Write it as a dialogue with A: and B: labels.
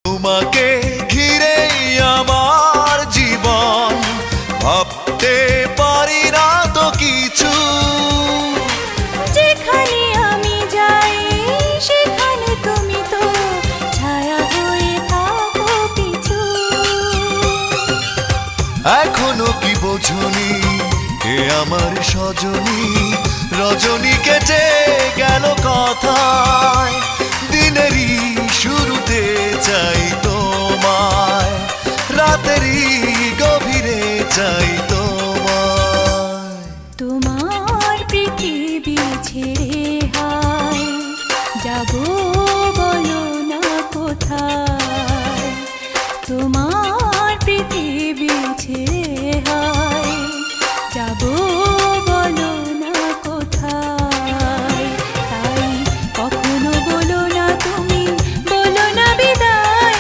A: তোমাকে ঘিরেই আমার জীবন, ভাবতে পারি না তো কিছু।
B: যেখানে আমি যাই সেখানে তুমি তো ছায়া হয়ে থাকো পিছু।
A: এখনো কি বোঝনি কে আমার সজনী, রজনী কেটে গেল কথায়, দিনেরই শুরুতে চাই তো